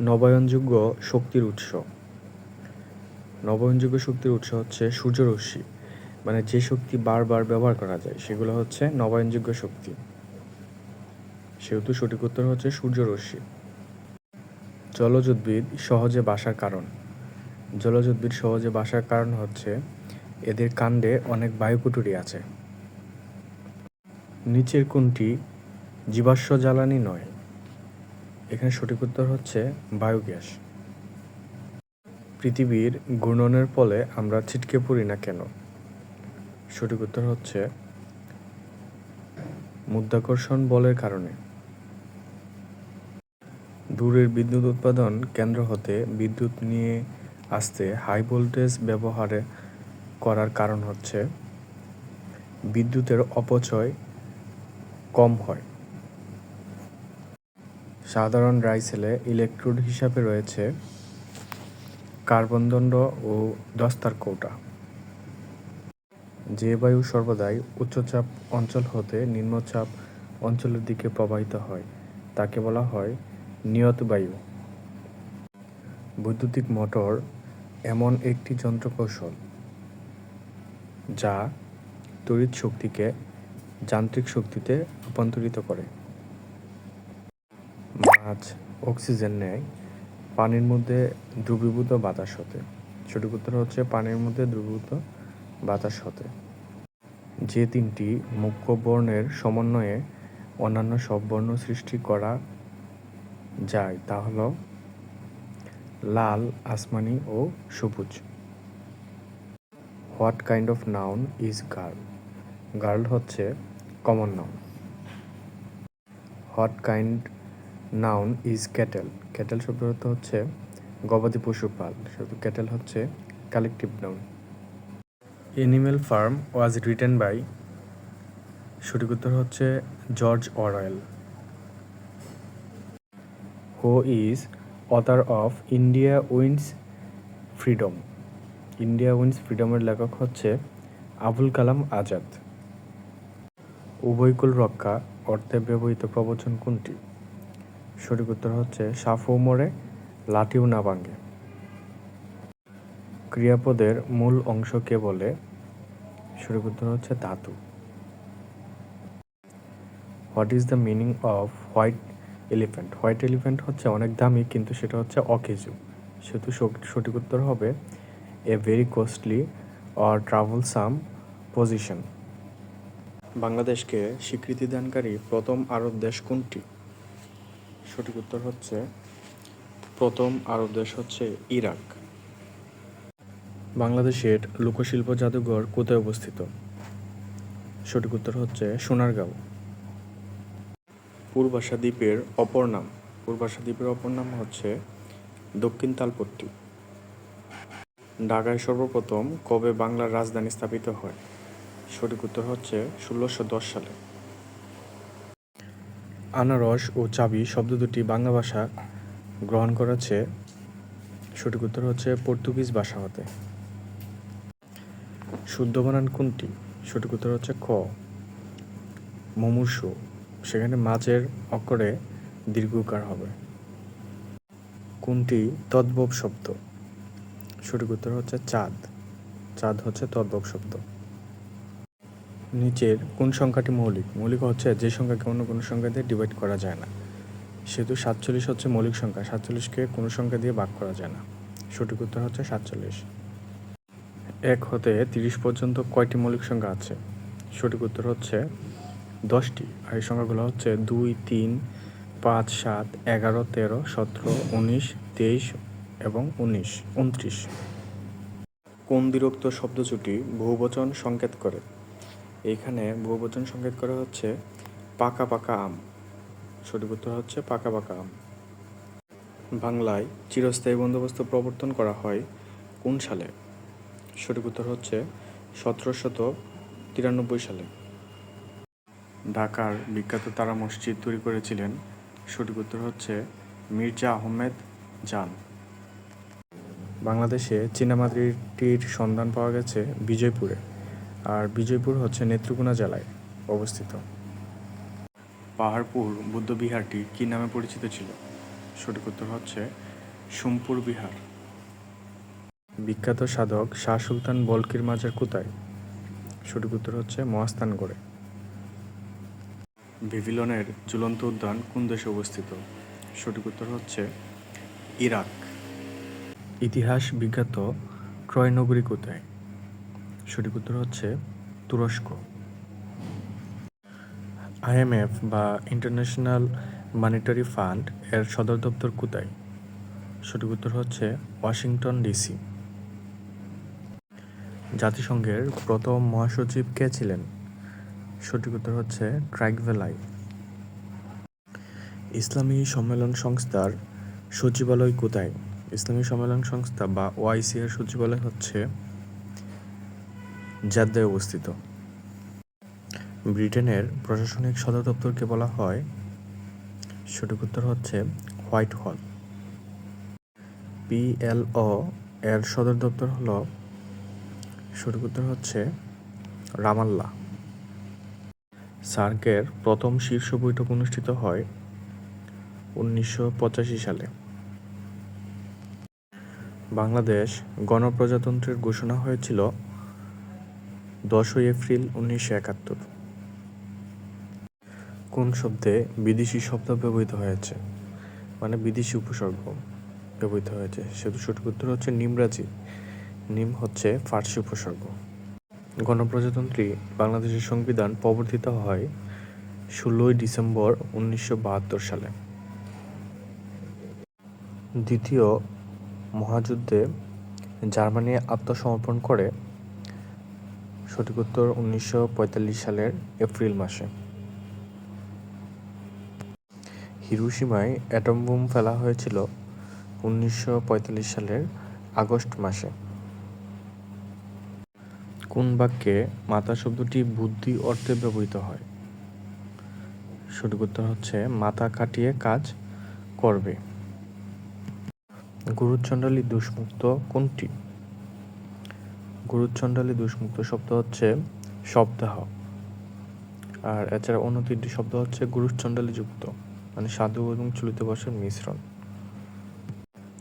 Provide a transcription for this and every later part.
নবায়নযোগ্য শক্তির উৎস। নবায়নযোগ্য শক্তির উৎস হচ্ছে সূর্যরশ্মি, মানে যে শক্তি বারবার ব্যবহার করা যায় সেগুলো হচ্ছে নবায়নযোগ্য শক্তি। সেহেতু সঠিক উত্তর হচ্ছে সূর্যরশ্মি। জলজ উদ্ভিদ সহজে বাসার কারণ। জলজ উদ্ভিদ সহজে বাসার কারণ হচ্ছে এদের কাণ্ডে অনেক বায়ুকুটুরি আছে। নিচের কোনটি জীবাশ্ম জ্বালানি নয়? এখানে সঠিক উত্তর হচ্ছে বায়োগ্যাস। পৃথিবীর ঘূর্ণনের ফলে আমরা ছিটকে পড়ি না কেন? সঠিক উত্তর হচ্ছে মাধ্যাকর্ষণ বলের কারণে। দূরের বিদ্যুৎ উৎপাদন কেন্দ্র হতে বিদ্যুৎ নিয়ে আসতে হাই ভোল্টেজ ব্যবহার করার কারণ হচ্ছে বিদ্যুতের অপচয় কম হয়। সাধারণ রাইসেলে ইলেকট্রোড হিসাবে রয়েছে কার্বন দণ্ড ও দস্তার কৌটা। যে বায়ু সর্বদাই উচ্চচাপ অঞ্চল হতে নিম্নচাপ অঞ্চলের দিকে প্রবাহিত হয় তাকে বলা হয় নিয়ত বায়ু। বৈদ্যুতিক মোটর এমন একটি যন্ত্রকৌশল যা তড়িৎ শক্তিকে যান্ত্রিক শক্তিতে রূপান্তরিত করে। মাছ অক্সিজেন নেয় পানির মধ্যে দ্রবীভূত বাতাস হতে। সঠিক উত্তর হচ্ছে পানির মধ্যে দ্রবীভূত বাতাস হতে। যে তিনটি মুখ্য বর্ণের সমন্বয়ে অন্যান্য সব বর্ণ সৃষ্টি করা যায় তা হল লাল, আসমানি ও সবুজ। What kind of noun is girl? Girl হচ্ছে common noun. What kind noun is cattle? Cattle শব্দের অর্থ হচ্ছে গবাদি পশুপাল, শুধু ক্যাটেল হচ্ছে collective noun. Animal Farm was written by? সঠিক উত্তর হচ্ছে George Orwell. Who is author of India wins freedom? India wins ফ্রিডমের লেখক হচ্ছে আবুল কালাম আজাদ। উভয়কুল রক্ষা অর্থে ব্যবহৃত প্রবচন কোনটি? সঠিক উত্তর হচ্ছে সাফও মরে লাঠিও না ভাঙে। ক্রিয়াপদের মূল অংশকে বলে? সঠিক উত্তর হচ্ছে ধাতু। What is the meaning off white elephant? White elephant হচ্ছে অনেক দামি কিন্তু সেটা হচ্ছে অকেজু, সেহেতু সঠিক উত্তর হবে a very costly or troublesome position. বাংলাদেশকে স্বীকৃতি দানকারী প্রথম আরব দেশ কোনটি? সঠিক উত্তর হচ্ছে প্রথম আরব দেশ হচ্ছে ইরাক। বাংলাদেশের লোকশিল্প জাদুঘর কোথায় অবস্থিত? সঠিক উত্তর হচ্ছে সোনারগাঁও। পূর্বাশা দ্বীপের অপর নাম? পূর্বাশা দ্বীপের অপর নাম হচ্ছে দক্ষিণ তালপট্টি। ঢাকায় সর্বপ্রথম কবে বাংলার রাজধানী স্থাপিত হয়? সঠিক উত্তর হচ্ছে 1610 সালে। আনারস ও চাবি শব্দ দুটি বাংলা ভাষা গ্রহণ করেছে? সঠিক উত্তর হচ্ছে পর্তুগিজ ভাষা হতে। শুদ্ধ বানান কোনটি? সঠিক উত্তর হচ্ছে ক, মুমূর্ষু, সেখানে মাঝের অক্ষরে দীর্ঘকার হবে। কোনটি তদ্ভব শব্দ? সঠিক উত্তর হচ্ছে চাঁদ। চাঁদ হচ্ছে তদ্ভব শব্দ। নিচের কোন সংখ্যাটি মৌলিক? মৌলিক হচ্ছে যে সংখ্যাকে অন্য কোনো সংখ্যা দিয়ে ডিভাইড করা যায় না, সেহেতু 47 হচ্ছে মৌলিক সংখ্যা। 47কে কোনো সংখ্যা দিয়ে ভাগ করা যায় না, সঠিক উত্তর হচ্ছে 47। 1 হতে 30 পর্যন্ত কয়টি মৌলিক সংখ্যা আছে? সঠিক উত্তর হচ্ছে 10টি। আর এই সংখ্যাগুলো হচ্ছে 2, 3, 5, 7, 11, 13, 17, 19, 23 এবং 29. কোন দ্বিরুক্ত শব্দজুটি বহুবচন সংকেত করে? এইখানে বহুবচন সংকেত করা হচ্ছে পাকা পাকা আম। সঠিক উত্তর হচ্ছে পাকা পাকা আম। বাংলায় চিরস্থায়ী বন্দোবস্ত প্রবর্তন করা হয় কোন সালে? সঠিক উত্তর হচ্ছে 1793 সালে। ঢাকার বিখ্যাত তারা মসজিদ তৈরি করেছিলেন? সঠিক উত্তর হচ্ছে মির্জা আহমেদ জান। বাংলাদেশে চীনামাটির সন্ধান পাওয়া গেছে বিজয়পুরে, আর বিজয়পুর হচ্ছে নেত্রকোনা জেলায় অবস্থিত। পাহাড়পুর বৌদ্ধবিহারটি কী নামে পরিচিত ছিল? সঠিক উত্তর হচ্ছে সোমপুর বিহার। বিখ্যাত সাধক শাহ সুলতান বলকির মাজার কোথায়? সঠিক উত্তর হচ্ছে মহাস্থানগড়ে। বেবিলনের ঝুলন্ত উদ্যান কোন দেশে অবস্থিত? সঠিক উত্তর হচ্ছে ইরাক। ইতিহাস বিখ্যাত ট্রয় নগরী কোথায়? সঠিক উত্তর হচ্ছে তুরস্ক। IMF বা ইন্টারন্যাশনাল মনিটারি ফান্ড এর সদর দপ্তর কোথায়? সঠিক উত্তর হচ্ছে ওয়াশিংটন ডিসি। জাতিসংঘের প্রথম মহাসচিব কে ছিলেন? সঠিক উত্তর হচ্ছে ট্রাইগভ্যালাই। ইসলামী সম্মেলন সংস্থার সচিবালয় কোথায়? ইসলামী সম্মেলন সংস্থা বা OIC এর সচিবালয় হচ্ছে জেদ্দায় অবস্থিত। ব্রিটেনের প্রশাসনিক সদর দপ্তরকে বলা হয়? সঠিক উত্তর হচ্ছে হোয়াইট হল। PLO এর সদর দপ্তর হল? সঠিক উত্তর হচ্ছে রামাল্লাহ। সার্কের প্রথম শীর্ষ বৈঠক অনুষ্ঠিত হয় 1985 সালে। বাংলাদেশ গণপ্রজাতন্ত্রের ঘোষণা হয়েছিল 10 এপ্রিল 1971। কোন শব্দে বিদেশি শব্দ ব্যবহৃত হয়েছে, মানে বিদেশি উপসর্গ ব্যবহৃত হয়েছে? সেহেতু সঠিক উত্তর হচ্ছে নিমরাজি। নিম হচ্ছে ফার্সি উপসর্গ। গণপ্রজাতন্ত্রী বাংলাদেশের সংবিধান প্রবর্তিত হয় 16 ডিসেম্বর 1972 সালে। দ্বিতীয় মহাযুদ্ধে জার্মানি আত্মসমর্পণ করে? সঠিক উত্তর 1945 সালের এপ্রিল মাসে। হিরোশিমায় অ্যাটম বোম ফেলা হয়েছিল 1945 সালের আগস্ট মাসে। কোন বাক্যে মাথা শব্দটি বুদ্ধি অর্থে ব্যবহৃত হয়? সঠিক উত্তর হচ্ছে মাথা খাটিয়ে কাজ করবে। গুরুচণ্ডালী দোষমুক্ত কোনটি? গুরুচণ্ডালী দোষমুক্ত শব্দ হচ্ছে শবদাহ। আর এছাড়া অন্য তিনটি শব্দ হচ্ছে গুরুচণ্ডালী যুক্ত, মানে সাধু এবং চলিত ভাষার মিশ্রণ।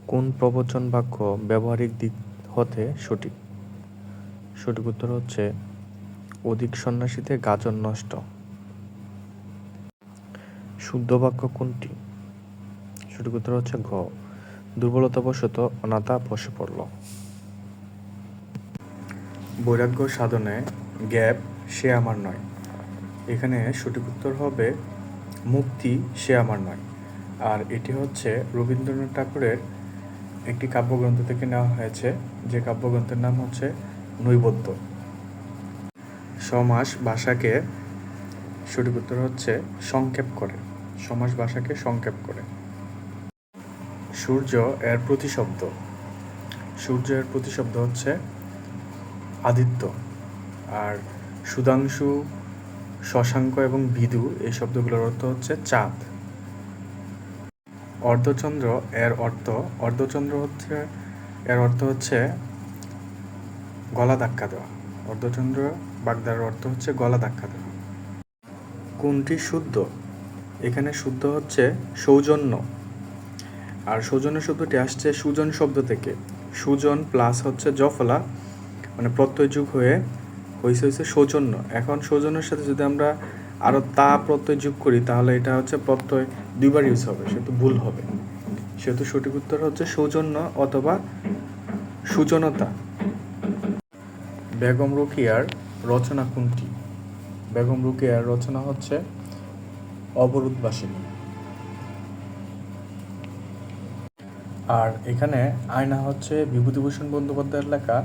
কোন প্রবচন বাক্য ব্যবহারিক দিক হতে সঠিক? সঠিক উত্তর হচ্ছে অধিক সন্ন্যাসীতে গাজন নষ্ট। শুদ্ধ বাক্য কোনটি? সঠিক উত্তর হচ্ছে ঘ, দুর্বলতাবশত অনাথা বসে পড়ল। বৈরাগ্য সাধনে জ্ঞাপ সে আমার নয়। এখানে সঠিক উত্তর হবে মুক্তি সে আমার নয়। আর এটি হচ্ছে রবীন্দ্রনাথ ঠাকুরের একটি কাব্যগ্রন্থ থেকে নেওয়া হয়েছে, যে কাব্যগ্রন্থের নাম হচ্ছে নৈবেদ্য। সমাস ভাষাকে সঠিক উত্তর হচ্ছে সংক্ষেপ করে। সমাস ভাষাকে সংক্ষেপ করে। সূর্য এর প্রতিশব্দ? সূর্য এর প্রতিশব্দ হচ্ছে আদিত্য। আর সুধাংশু, শশাঙ্ক এবং বিদু এই শব্দগুলোর অর্থ হচ্ছে চাঁদ। অর্ধচন্দ্র এর অর্থ? অর্ধচন্দ্র হচ্ছে এর অর্থ হচ্ছে গলা ধাক্কা দেওয়া। অর্ধচন্দ্র বাগদার অর্থ হচ্ছে গলা ধাক্কা দেওয়া। কোনটি শুদ্ধ? এখানে শুদ্ধ হচ্ছে সৌজন্য। আর সৌজন্য শব্দটি আসছে সুজন শব্দ থেকে। সুজন প্লাস হচ্ছে জফলা, মানে প্রত্যয় যুগ হয়ে হয়েছে সৌজন্য। এখন সৌজন্যের সাথে যদি আমরা আরও তা প্রত্যয় যোগ করি তাহলে এটা হচ্ছে প্রত্যয় দুইবার ইউজ হবে, সেহেতু ভুল হবে। সেহেতু সঠিক উত্তর হচ্ছে সৌজন্য অথবা সুজনতা। বেগম রোকেয়ার রচনা কোনটি? বেগম রোকেয়ার রচনা হচ্ছে অবরোধবাসিনী। আর এখানে আয়না হচ্ছে বিভূতিভূষণ বন্দ্যোপাধ্যায়ের লেখা,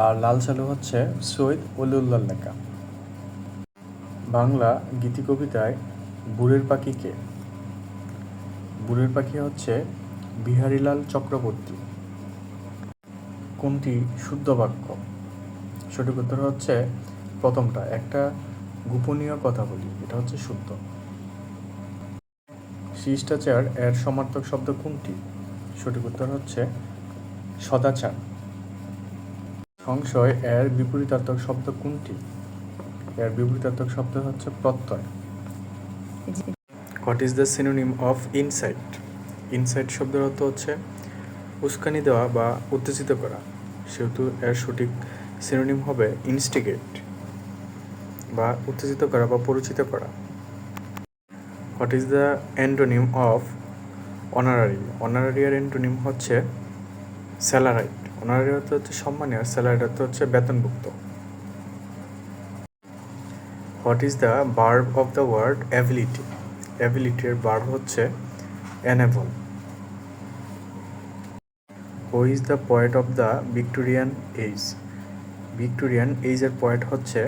আর লাল সালু হচ্ছে সৈয়দ অলিউল্লাহর লেখা। বাংলা গীতিকবিতায় বুড়ের পাখি কে? বুড়ের পাখি হচ্ছে বিহারীলাল চক্রবর্তী। কোনটি শুদ্ধ বাক্য? সঠিক উত্তর হচ্ছে প্রথমটা, একটা গোপনীয় কথা বলি, এটা হচ্ছে শুদ্ধ। শিষ্টাচার এর সমার্থক শব্দ কোনটি? সঠিক উত্তর হচ্ছে সদাচার। সংশয় এর বিপরীতার্থক শব্দ কোনটি? এর বিপরীতার্থক শব্দ হচ্ছে প্রত্যয়। What is the synonym of insight? Insight শব্দের অর্থ হচ্ছে উস্কানি দেওয়া বা উত্তেজিত করা, সেহেতু এর সঠিক সিনোনিম হবে ইনস্টিগেট বা উত্তেজিত করা বা পরিচিত করা। What is the antonym of honorary? Honorary এর অ্যান্টোনিম হচ্ছে স্যালারাইট। অনারারি অর্থ হচ্ছে সম্মানী আর স্যালারাইট অর্থ হচ্ছে বেতনভুক্ত। What is the verb of the word ability? অ্যাবিলিটির ভার্ব হচ্ছে enable. Who is the poet of the Victorian age? Victorian এজের পোয়েট হচ্ছে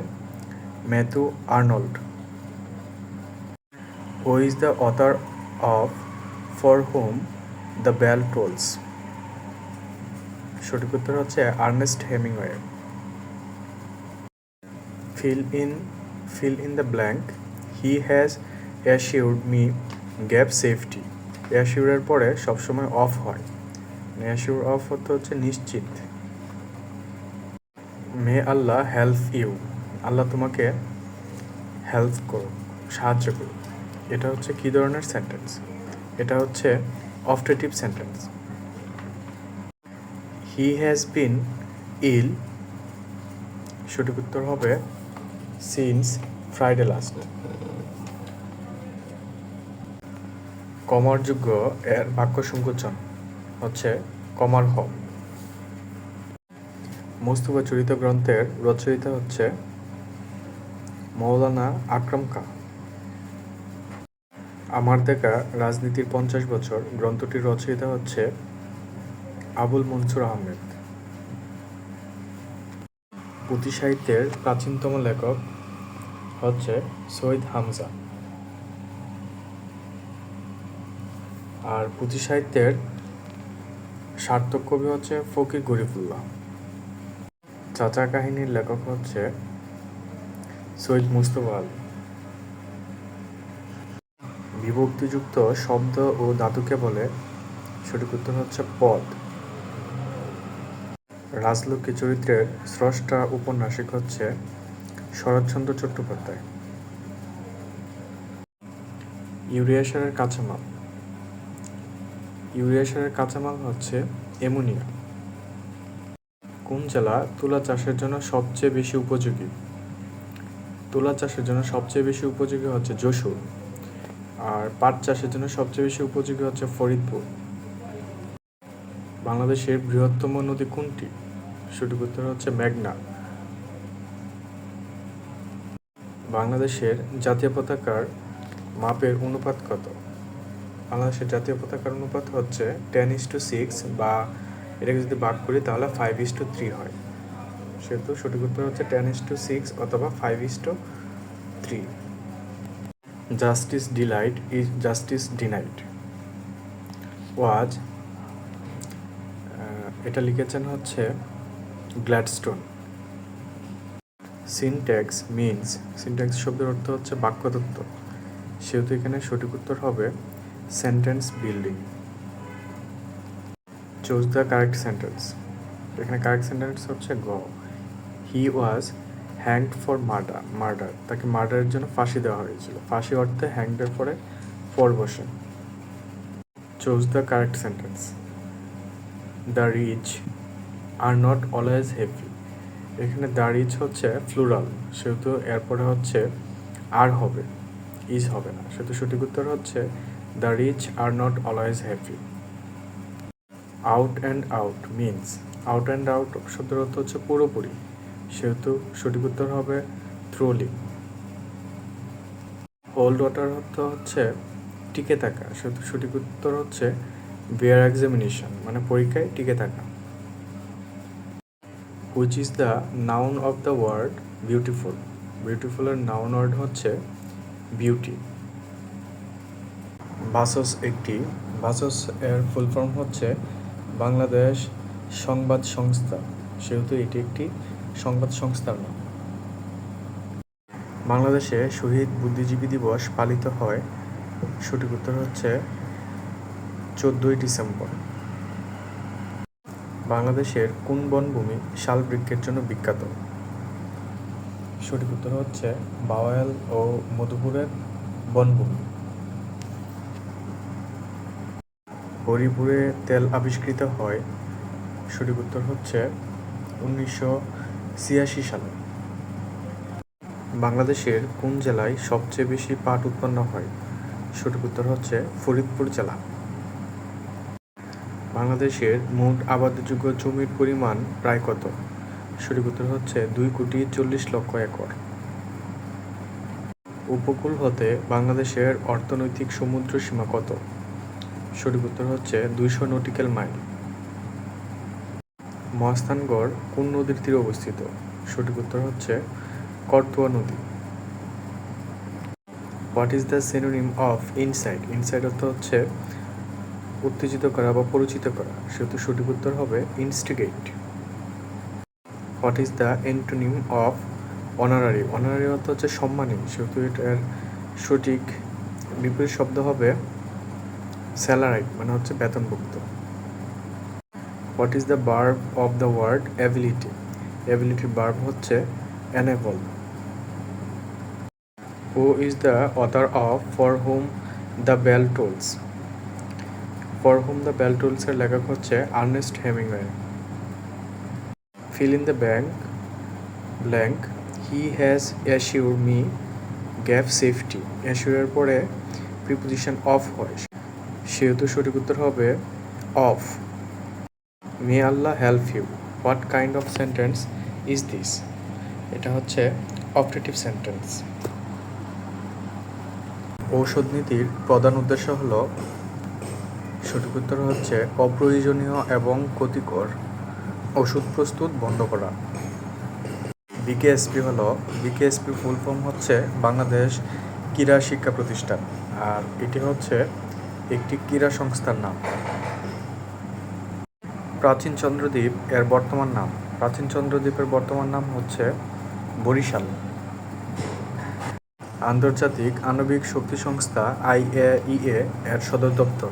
Matthew Arnold. Who is the author of for whom the bell tolls? সঠিক উত্তর হচ্ছে Ernest Hemingway. fill in the blank. He has assured me gap safety. অ্যাসিউরের পরে সবসময় of হয়, assure of অর্থ হচ্ছে নিশ্চিত। মে আল্লাহ হেল্প ইউ, আল্লাহ তোমাকে হেল্প করুক, সাহায্য করুক। এটা হচ্ছে কী ধরনের সেন্টেন্স? এটা হচ্ছে অফটেটিভ সেন্টেন্স। হি হ্যাজ বিন ইল, সঠিক উত্তর হবে সিন্স ফ্রাইডে লাস্ট। কমারযোগ্য এর বাক্য সংকোচন হচ্ছে কমার হব। মোস্তফা চরিত গ্রন্থের রচয়িতা হচ্ছে মৌলানা আকরাম খাঁ। আমার দেখা রাজনীতির 50 বছর গ্রন্থটির রচয়িতা হচ্ছে আবুল মনসুর আহমেদ। পুঁথি সাহিত্যের প্রাচীনতম লেখক হচ্ছে সৈয়দ হামজা। আর পুঁথি সাহিত্যের সার্থক কবি হচ্ছে ফকির গরিবুল্লাহ। চাচা কাহিনীর লেখক হচ্ছে সৈয়দ মুস্তফা আলী। বিভক্তিযুক্ত শব্দ ও ধাতুকে বলে? সঠিক উত্তর হচ্ছে পদ। রাজলক্ষ্মী চরিত্রের স্রষ্টা উপন্যাসিক হচ্ছে শরৎচন্দ্র চট্টোপাধ্যায়। ইউরিয়া সারের কাঁচামাল? ইউরিয়া সারের কাঁচামাল হচ্ছে অ্যামোনিয়া। কোন জেলা তুলা চাষের জন্য সবচেয়ে বেশি উপযোগী? তুলা চাষের জন্য সবচেয়ে বেশি উপযোগী হচ্ছে যশোর। আর পাট চাষের জন্য সবচেয়ে বেশি উপযোগী হচ্ছে ফরিদপুর। বাংলাদেশের বৃহত্তম নদী কোনটি? সঠিক উত্তর হচ্ছে মেঘনা। বাংলাদেশের জাতীয় পতাকার মাপের অনুপাত কত? বাংলাদেশের জাতীয় পতাকার অনুপাত হচ্ছে 10:6, বা এটাকে যদি ভাগ করি তাহলে 5:3 হয়। সেহেতু সঠিক উত্তর হচ্ছে 10:6 অথবা 5:3। Justice delayed is justice denied was, এটা লিখেছেন হচ্ছে গ্ল্যাডস্টোন। সিনট্যাক্স মিনস, সিনট্যাক্স শব্দের অর্থ হচ্ছে বাক্যতত্ত্ব, সেহেতু এখানে সঠিক উত্তর হবে sentence building. Choose the correct sentence. এখানে কারেক্ট সেন্টেন্স হচ্ছে গ। হি ওয়াজ হ্যাংড ফর মার্ডার, তাকে মার্ডারের জন্য ফাঁসি দেওয়া হয়েছিল। ফাঁসি অর্থে হ্যাংডের পরে ফর বসে। Choose the correct sentence. The rich are not always happy. এখানে দ্য রিচ হচ্ছে ফ্লুরাল, সেহেতু এরপরে হচ্ছে আর হবে, ইজ হবে না, সেহেতু সঠিক উত্তর হচ্ছে the rich are not always happy. Out and out means, out and out শব্দের অর্থ হচ্ছে পুরোপুরি, সেহেতু সঠিক উত্তর হবে থ্রোলি। হোল্ড ওয়াটার অর্থ হচ্ছে টিকে থাকা, সেহেতু সঠিক উত্তর হচ্ছে বেয়ার এক্সামিনেশন, মানে পরীক্ষায় টিকে থাকা। Which is the noun of the word beautiful? বিউটিফুলের নাউন ওয়ার্ড হচ্ছে বিউটি। বাসস একটি, বাসস এর ফুল ফর্ম হচ্ছে বাংলাদেশ সংবাদ সংস্থা, সেহেতু এটি একটি সংবাদ সংস্থার নাম। বাংলাদেশে শহীদ বুদ্ধিজীবী দিবস পালিত হয়? সঠিক উত্তর হচ্ছে 14ই ডিসেম্বর। বাংলাদেশের কোন বনভূমি শাল বৃক্ষের জন্য বিখ্যাত? সঠিক উত্তর হচ্ছে বাওয়াল ও মধুপুরের বনভূমি। হরিপুরে তেল আবিষ্কৃত হয়? সঠিক উত্তর হচ্ছে 1986 সালে। বাংলাদেশের কোন জেলায় সবচেয়ে বেশি পাট উৎপন্ন হয়? সঠিক উত্তর হচ্ছে ফরিদপুর জেলা। বাংলাদেশের মোট আবাদযোগ্য জমির পরিমাণ প্রায় কত? সঠিক উত্তর হচ্ছে 2,40,00,000 একর। উপকূল হতে বাংলাদেশের অর্থনৈতিক সমুদ্র সীমা কত? সঠিক উত্তর হচ্ছে 200 নটিক্যাল মাইল। মহাস্থানগড় কোন নদীর তীরে অবস্থিত? সঠিক উত্তর হচ্ছে করতোয়া নদী। What is the synonym of insight? Insight অর্থ হচ্ছে উত্তেজিত করা বা পরিচিত করা, সেহেতু সঠিক উত্তর হবে instigate. What is the antonym of honorary? Honorary অর্থ হচ্ছে সম্মানী, সেহেতু এটার সঠিক বিপরীত শব্দ হবে স্যালারাইড, মানে হচ্ছে বেতনভুক্ত। What is the verb of the word ability? অ্যাবিলিটির ভার্ব হচ্ছে enable. Who is the author of for whom the bell tolls? For whom the bell টোলসের লেখক হচ্ছে Ernest Hemingway. Fill in the blank he has assure me gave safety. অ্যাসিউরের পরে preposition of হয়, সেহেতু সঠিক উত্তর হবে of. May Allah help you. What kind of sentence is this? এটা হচ্ছে অপটেটিভ সেন্টেন্স। ঔষধ নীতির প্রধান উদ্দেশ্য হল, সঠিক উত্তর হচ্ছে অপ্রয়োজনীয় এবং ক্ষতিকর ওষুধ প্রস্তুত বন্ধ করা। বিকেএসপি হলো, বিকেএসপি ফুল ফর্ম হচ্ছে বাংলাদেশ ক্রীড়া শিক্ষা প্রতিষ্ঠান, আর এটি হচ্ছে একটি ক্রীড়া সংস্থার নাম। প্রাচীন চন্দ্রদ্বীপ এর বর্তমান নাম? প্রাচীন চন্দ্রদ্বীপের বর্তমান নাম হচ্ছে বরিশাল। আন্তর্জাতিক আণবিক শক্তি সংস্থা IAEA এর সদর দপ্তর?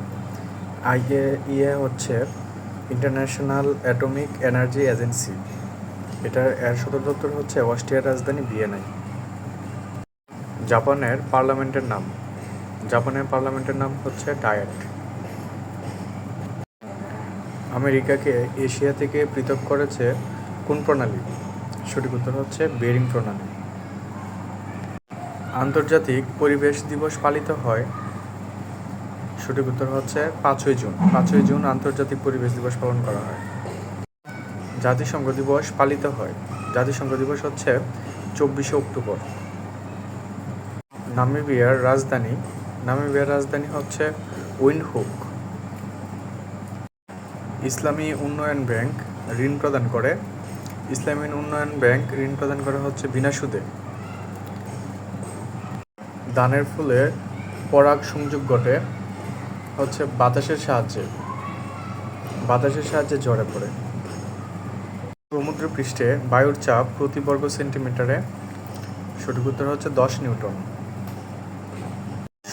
IAEA হচ্ছে ইন্টারন্যাশনাল অ্যাটমিক এনার্জি এজেন্সি। এর সদর দপ্তর হচ্ছে অস্ট্রিয়ার রাজধানী ভিয়েনায়। জাপানের পার্লামেন্টের নাম? জাপানের পার্লামেন্টের নাম হচ্ছে ডায়েট। আমেরিকাকে এশিয়া থেকে পৃথক করেছে কোন প্রণালী? সঠিক উত্তর হচ্ছে বেরিং প্রণালী। আন্তর্জাতিক পরিবেশ দিবস পালিত হয়? সঠিক উত্তর হচ্ছে 5ই জুন। 5ই জুন আন্তর্জাতিক পরিবেশ দিবস পালন করা হয়। জাতিসংঘ দিবস পালিত হয়? জাতিসংঘ দিবস হচ্ছে 24শে অক্টোবর। নামিবিয়ার রাজধানী? নামিবিয়ার রাজধানী হচ্ছে উইন্ডহুক। ইসলামী উন্নয়ন ব্যাংক ঋণ প্রদান করে? ইসলামী উন্নয়ন ব্যাংক ঋণ প্রদান করে হচ্ছে বিনা সুদে। ধানের ফুলে পরাগ সংযোগ ঘটে হচ্ছে বাতাসের সাহায্যে। বাতাসের সাহায্যে ঝরে পড়ে। সমুদ্র পৃষ্ঠে বায়ুর চাপ প্রতি বর্গ সেন্টিমিটারে? সঠিক উত্তর হচ্ছে 10 নিউটন।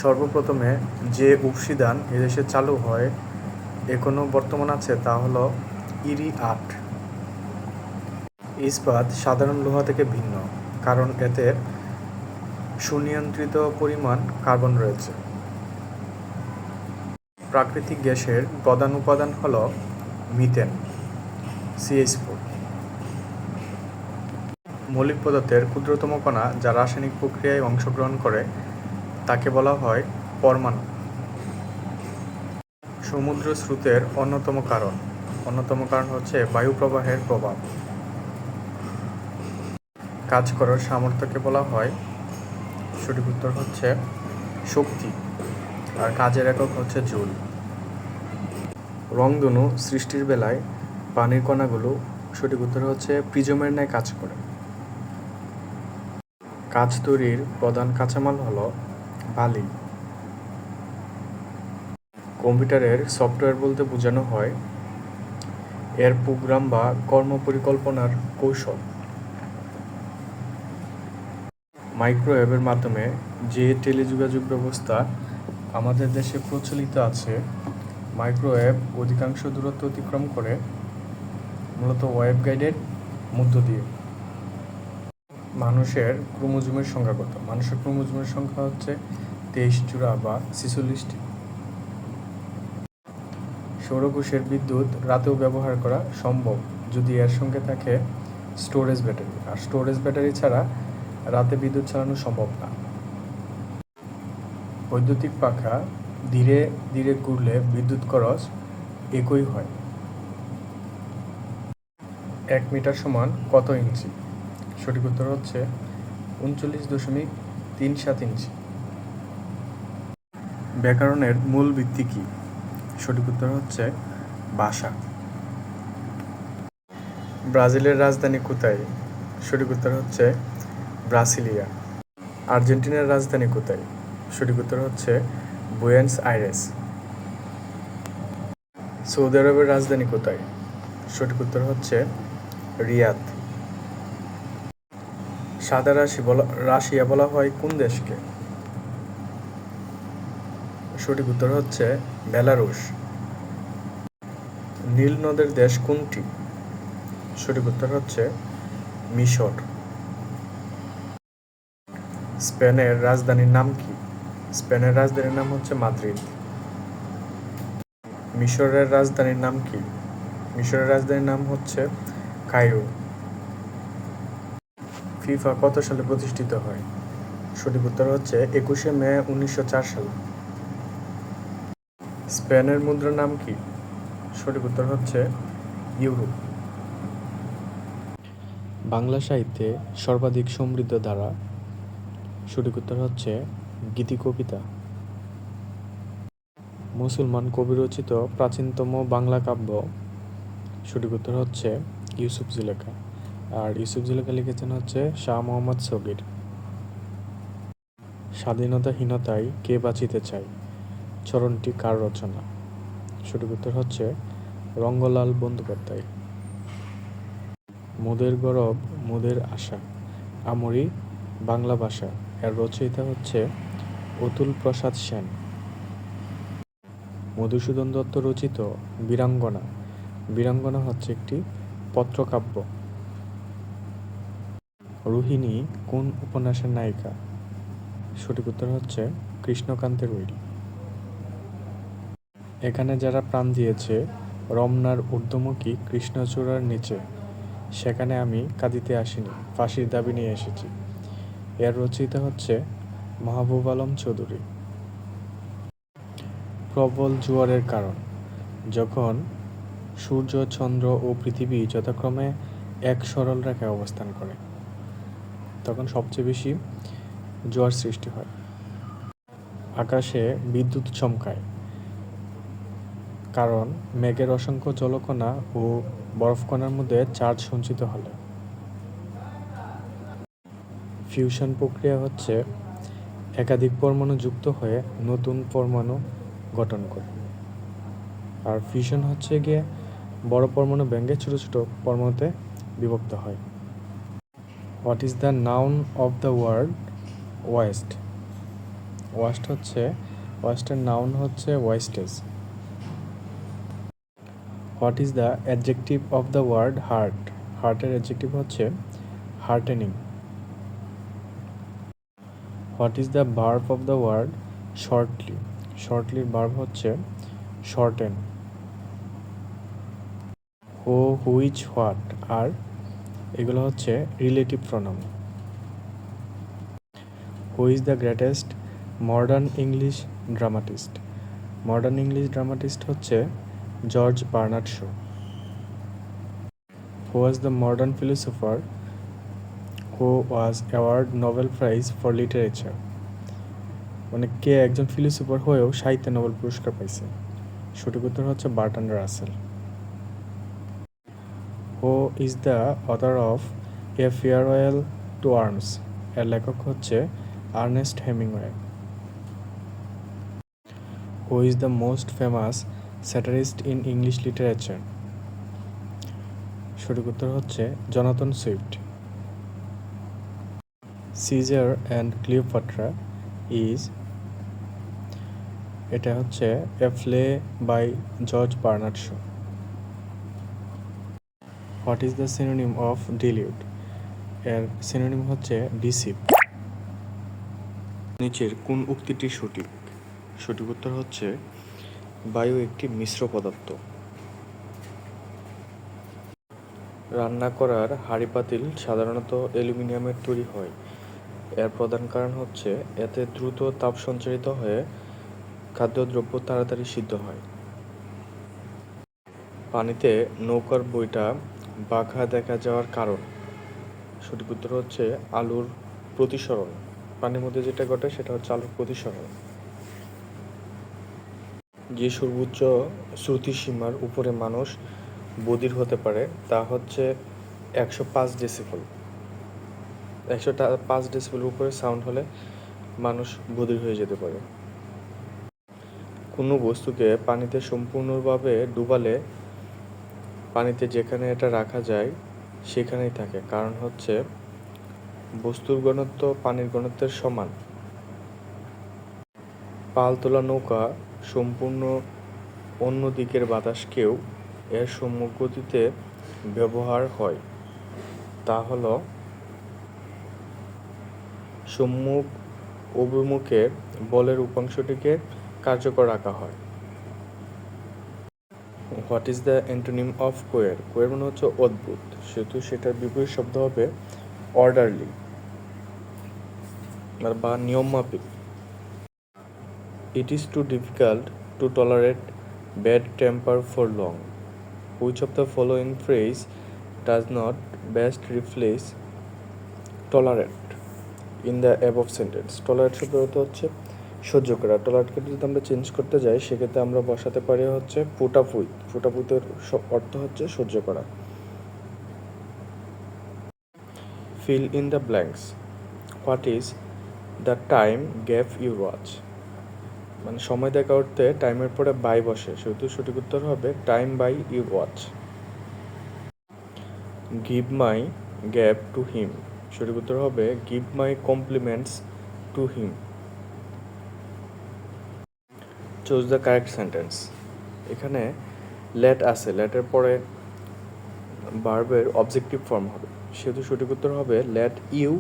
সর্বপ্রথমে যে উপসিদান এদেশে চালু হয়, এখনো বর্তমান আছে, তা হলো ইরি আট। ইস্পাত সাধারণ লোহা থেকে ভিন্ন, কারণ এতে সুনিয়ন্ত্রিত পরিমাণ কার্বন রয়েছে। প্রাকৃতিক গ্যাসের প্রধান উপাদান হল মিথেন, CH4। মৌলিক পদার্থের ক্ষুদ্রতম কণা যা রাসায়নিক প্রক্রিয়ায় অংশগ্রহণ করে তাকে বলা হয় পরমাণু। সমুদ্র স্রোতের অন্যতম কারণ হচ্ছে বায়ু প্রবাহের প্রভাব। কাজ করার সামর্থ্যকে বলা হয়, সঠিক উত্তর হচ্ছে শক্তি, আর কাজের একক হচ্ছে জুল। রংধনু সৃষ্টির বেলায় পানির কণাগুলো, সঠিক উত্তর হচ্ছে প্রিজমের ন্যায় কাজ করে। কাঁচ তৈরির প্রধান কাঁচামাল হলো বালি। কম্পিউটারের সফটওয়্যার বলতে বোঝানো হয় এর প্রোগ্রাম বা কর্মপরিকল্পনার কৌশল। মাইক্রোওয়েভের মাধ্যমে যে টেলিযোগাযোগ ব্যবস্থা আমাদের দেশে প্রচলিত আছে, মাইক্রোওয়েভ অধিকাংশ দূরত্ব অতিক্রম করে মূলত ওয়েভ গাইডের মধ্য দিয়ে। মানুষের ক্রোমোজোমের সংখ্যা কত? মানুষের ক্রোমোজোমের সংখ্যা হচ্ছে 23 জোড়া বা 46টি। সৌরকোষের বিদ্যুৎ রাতেও ব্যবহার করা সম্ভব যদি এর সঙ্গে থাকে স্টোরেজ ব্যাটারি, আর স্টোরেজ ব্যাটারি ছাড়া রাতে বিদ্যুৎ চালানো সম্ভব না। বৈদ্যুতিক পাখা ধীরে ধীরে ঘুরলে বিদ্যুৎ খরচ একই হয়। 1 মিটার সমান কত ইঞ্চি? সঠিক উত্তর হচ্ছে 39.37 ইঞ্চি। ব্যাকরণের মূল ভিত্তি কি? সঠিক উত্তর হচ্ছে ভাষা। ব্রাজিলের রাজধানী কোথায়? সঠিক উত্তর হচ্ছে ব্রাসিলিয়া। আর্জেন্টিনার রাজধানী কোথায়? সঠিক উত্তর হচ্ছে বুয়েনস আইরেস। সৌদি আরবের রাজধানী কোথায়? সঠিক উত্তর হচ্ছে রিয়াদ। সাদা রাশিয়া বলা হয় কোন দেশকে? সঠিক উত্তর হচ্ছে বেলারুশ। নীল নদের দেশ কোনটি? সঠিক উত্তর হচ্ছে মিশর। স্পেনের রাজধানীর নাম কি? স্পেনের রাজধানীর নাম হচ্ছে মাদ্রিদ। মিশরের রাজধানীর নাম কি? মিশরের রাজধানীর নাম হচ্ছে কায়রো। ফিফা কত সালে প্রতিষ্ঠিত হয়? সঠিক উত্তর হচ্ছে 21শে মে 1904 সালে। স্পেনের মুদ্রার নাম কি? সঠিক উত্তর হচ্ছে ইউরো। বাংলা সাহিত্যে সর্বাধিক সমৃদ্ধ ধারা? সঠিক উত্তর হচ্ছে গীতি কবিতা। মুসলমান কবি রচিত প্রাচীনতম বাংলা কাব্য? সঠিক উত্তর হচ্ছে ইউসুফ জুলেখা। আর ইউসুফ জুলেখা লিখেছেন হচ্ছে শাহ মোহাম্মদ সগীর। স্বাধীনতাহীনতায় কে বাঁচিতে চায় চরণটি কার রচনা? সঠিক উত্তর হচ্ছে রঙ্গলাল বন্দ্যোপাধ্যায়। মোদের গরব মোদের আশা আমরি বাংলা ভাষা, এর রচয়িতা হচ্ছে অতুল প্রসাদ সেন। মধুসূদন দত্ত রচিত বীরাঙ্গনা, বীরাঙ্গনা হচ্ছে একটি পত্রকাব্য। রোহিণী কোন উপন্যাসের নায়িকা? সঠিক উত্তর হচ্ছে কৃষ্ণকান্তের উইল। এখানে যারা প্রাণ দিয়েছে রমনার ঊর্ধ্বমুখী কৃষ্ণচূড়ার নিচে, সেখানে আমি কাঁদিতে আসিনি, ফাঁসির দাবি নিয়ে এসেছি। এর রচয়িতা হচ্ছে মাহবুব আলম চৌধুরী। প্রবল জোয়ারের কারণ? যখন সূর্য, চন্দ্র ও পৃথিবী যথাক্রমে এক সরল রেখায় অবস্থান করে, তখন সবচেয়ে বেশি জোয়ার সৃষ্টি হয়। আকাশে বিদ্যুৎ চমকায় কারণ মেঘের অসংখ্য জলকণা ও বরফকণার মধ্যে চার্জ সঞ্চিত হলে। ফিউশন প্রক্রিয়া হচ্ছে একাধিক পরমাণু যুক্ত হয়ে নতুন পরমাণু গঠন করে। আর ফিউশন হচ্ছে গিয়ে বড় পরমাণু ভেঙে ছোট ছোট পরমাণুতে বিভক্ত হয়। What is the noun of the word waste? ওয়েস্টের নাউন হচ্ছে wastage. What is the adjective of the word heart? হার্টের অ্যাডজেক্টিভ হচ্ছে heartening. What is the verb of the word shortly? শর্টলির ভার্ব হচ্ছে শর্টেন। হু, হুইচ, হোয়াট, আর এগুলো হচ্ছে relative pronoun. Who is the greatest modern English dramatist? Modern English dramatist হচ্ছে George Bernard Shaw. Who was the modern philosopher who was award Nobel prize for literature? মানে কে একজন philosopher হয়েও সাহিত্যে Nobel পুরস্কার পাইছে? সঠিক উত্তর হচ্ছে Bertrand Russell. Who is the author of a farewell to arms? এর লেখক হচ্ছে Ernest Hemingway. Who is the most famous satirist in English literature? সঠিক উত্তর হচ্ছে Jonathan Swift. Caesar and Cleopatra is, এটা হচ্ছে a play by George Bernard Shaw. What is the synonym of deluded? এর synonym হচ্ছে ডিসিভ। নিচের কোন উক্তিটি সঠিক? সঠিক উত্তর হচ্ছে বায়ু একটি মিশ্র পদার্থ। রান্না করার হাঁড়ি পাতিল সাধারণত অ্যালুমিনিয়ামের তৈরি হয়। এর প্রধান কারণ হচ্ছে এতে দ্রুত তাপ সঞ্চারিত হয়ে খাদ্যদ্রব্য তাড়াতাড়ি সিদ্ধ হয়। পানিতে নৌকার বইটা বাঁকা দেখা যাওয়ার কারণ, সঠিক উত্তর হচ্ছে আলোর প্রতিসরণ। পানির মধ্যে যেটা ঘটে সেটা হচ্ছে আলোর প্রতিসরণ। যে সর্বোচ্চ শ্রুতিসীমার উপরে মানুষ বধির হতে পারে তা হচ্ছে 105 ডেসিবেল। 105 ডেসিবেলের উপরে সাউন্ড হলে মানুষ বধির হয়ে যেতে পারে। কোনো বস্তুকে পানিতে সম্পূর্ণভাবে ডুবালে পানিতে যেখানে এটা রাখা যায় সেখানেই থাকে, কারণ হচ্ছে বস্তুর ঘনত্ব পানির ঘনত্বের সমান। পালতোলা নৌকা সম্পূর্ণ অন্য দিকের বাতাসকেও এর সম্মুখ গতিতে ব্যবহার হয়, তা হল সম্মুখ অভিমুখে বলের উপাংশটিকে কার্যকর রাখা হয়। What is the antonym of queer? Queer মানে হচ্ছে অদ্ভুত, সেহেতু সেটার বিপরীত শব্দ হবে অর্ডারলি বা নিয়মমাফিক। It is too difficult to tolerate bad temper for long. Which of the following phrase does not best replace tolerate in the above sentence? Tolerate শব্দের অর্থ হচ্ছে সহ্য করা। টলারেটকে যদি আমরা চেঞ্জ করতে যাই সেক্ষেত্রে আমরা বসাতে পারি হচ্ছে ফুটাফুই। ফুটাফুইতের অর্থ হচ্ছে সহ্য করা। Fill in the blanks. What is the time gap you watch? মানে সময় দেখা অর্থে টাইমের পরে বাই বসে, সেহেতু সঠিক উত্তর হবে time by you watch. Give my gap to him. সঠিক উত্তর হবে give my compliments to him. Choose the correct sentence. এখানে লেট আছে, লেটের পরে ভার্বের অবজেক্টিভ ফর্ম হবে, সেহেতু সঠিক উত্তর হবে let you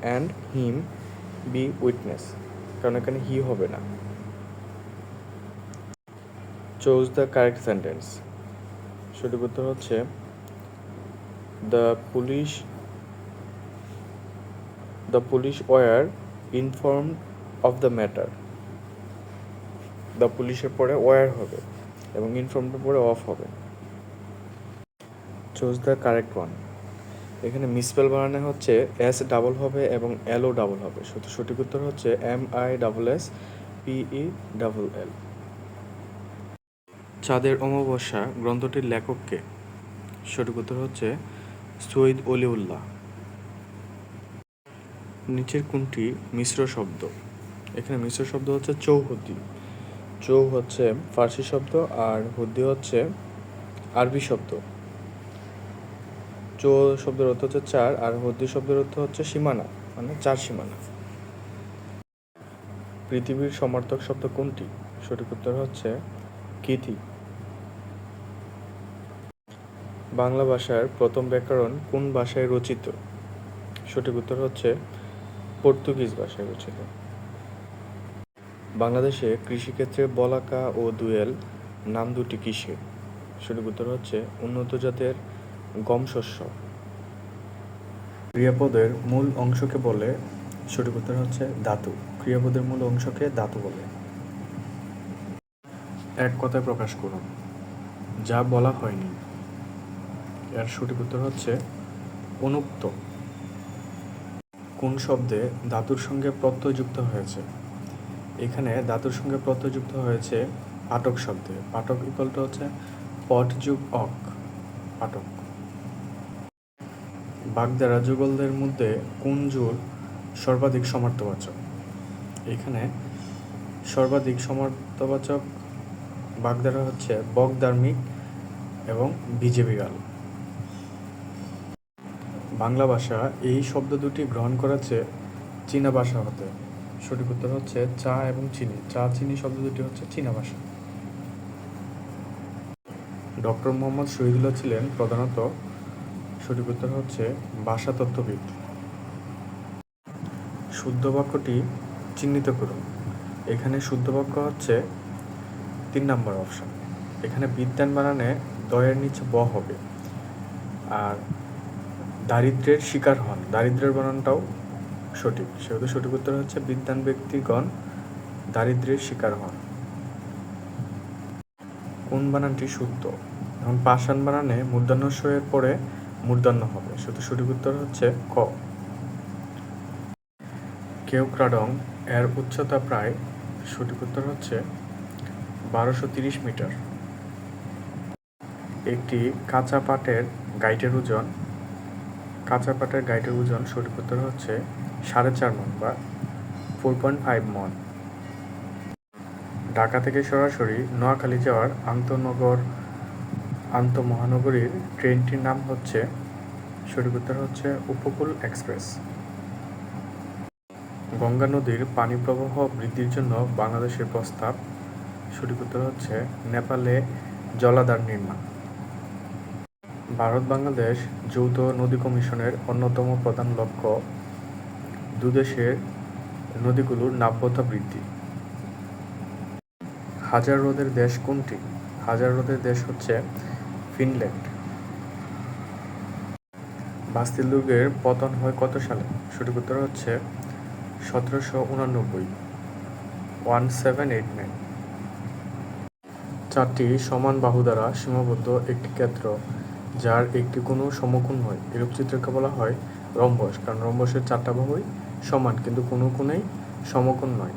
and him be witness, কারণ এখানে হি হবে না। Choose the correct sentence. সঠিক উত্তর হচ্ছে the police were informed of the matter. The পুলিশের পরে ওয়ার হবে এবং ইনফর্মের পরে অফ হবে। Choose the correct one. এখানে মিসস্পেল বানানো হচ্ছে এস ডাবল হবে এবং এলও ডাবল হবে, সঠিক উত্তর হচ্ছে MISSPELL। চাঁদের অমাবস্যা গ্রন্থটির লেখককে? সঠিক উত্তর হচ্ছে সৈয়দ অলিউল্লাহ। নিচের কোনটি মিশ্র শব্দ? এখানে মিশ্র শব্দ হচ্ছে চৌহদ্দি। চৌ হচ্ছে ফার্সি শব্দ আর হদ্দি হচ্ছে আরবি শব্দ। চৌ শব্দের অর্থ হচ্ছে চার আর হদ্দি শব্দের অর্থ হচ্ছে সীমানা, মানে চার সীমানা। পৃথিবীর সমার্থক শব্দ কোনটি? সঠিক উত্তর হচ্ছে কীতি। বাংলা ভাষার প্রথম ব্যাকরণ কোন ভাষায় রচিত? সঠিক উত্তর হচ্ছে পর্তুগিজ ভাষায় রচিত। বাংলাদেশে কৃষিক্ষেত্রে বলাকা ও দোয়েল নাম দুটি কিসের? সঠিক উত্তর হচ্ছে উন্নত জাতের গম শস্য। ক্রিয়াপদের মূল অংশকে বলে? সঠিক উত্তর হচ্ছে ধাতু। ক্রিয়াপদের মূল অংশকে ধাতু বলে। এক কথায় প্রকাশ করুন। যা বলা হয়নি। এর সঠিক উত্তর হচ্ছে অনুক্ত। কোন শব্দে ধাতুর সঙ্গে প্রত্যয় যুক্ত হয়েছে? এখানে ধাতুর সঙ্গে প্রত্যয় যুক্ত হয়েছে পাঠক শব্দে। পাঠক ইকুয়াল টু হচ্ছে পট যুগ অক, পাঠক। বাগধারা যুগলদের মধ্যে কোন জোর সর্বাধিক সমার্থবাচক? এখানে সর্বাধিক সমার্থবাচক বাগধারা হচ্ছে বকধার্মিক এবং বিজেপিগাল। বাংলা ভাষা এই শব্দ দুটি গ্রহণ করেছে চীনা ভাষা হতে। সঠিক উত্তর হচ্ছে চা এবং চিনি। চা চিনি শব্দ দুটি হচ্ছে চীনা ভাষা। ডক্টর মোহাম্মদ শহীদুল্লাহ ছিলেন প্রধানত? সঠিক উত্তর হচ্ছে ভাষাতত্ত্ববিদ। শুদ্ধ বাক্যটি চিহ্নিত করুন। এখানে শুদ্ধ বাক্য হচ্ছে 3 নম্বর অপশন। এখানে বিদ্যান বানানে দয়ের নিচে ব হবে। আর দারিদ্র্যের শিকার হন, দারিদ্র্যের বানানটাও সঠিক, সেহেতু সঠিক উত্তর হচ্ছে বিদ্যান ব্যক্তিগণ দারিদ্র্যের শিকার হন। কোন বানানটি শুদ্ধ? এখন পাষাণ বানানে মূর্ধন্য ষ এর পরে মূর্ধন্য হবে, সেহেতু সঠিক উত্তর হচ্ছে ক। কেওক্রাডং এর উচ্চতা প্রায়, সঠিক উত্তর হচ্ছে 1230 মিটার। একটি কাঁচা পাটের গাইটের ওজন, কাঁচা পাটের গাইটের ওজন সঠিক উত্তর হচ্ছে 4.5 মণ বা 4.5 মণ। ঢাকা থেকে সরাসরি নোয়াখালী যাওয়ার আন্তঃমহানগরীর ট্রেনটির নাম হচ্ছে, সঠিক উত্তর হচ্ছে উপকূল এক্সপ্রেস। গঙ্গা নদীর পানি প্রবাহ বৃদ্ধির জন্য বাংলাদেশের প্রস্তাব, সঠিক উত্তর হচ্ছে নেপালে জলাধার নির্মাণ। ভারত বাংলাদেশ যৌথ নদী কমিশনের অন্যতম প্রধান লক্ষ্য দুদেশের নদীগুলোর নাব্যতা বৃদ্ধি। হাজার হ্রদের দেশ কোনটি? হাজার হ্রদের দেশ হচ্ছে ফিনল্যান্ড। বাস্তিল দুর্গের পতন হয় কত সালে? সঠিক উত্তর হচ্ছে 1789, 1789। 4টি সমান বাহু দ্বারা সীমাবদ্ধ একটি ক্ষেত্র যার একটি কোনো সমকোণ নয়, এরূপ চিত্রকে বলা হয় রম্বস, কারণ রম্বসের 4টা বাহুই সমান কিন্তু কোনো কোণেই সমকোণ নয়।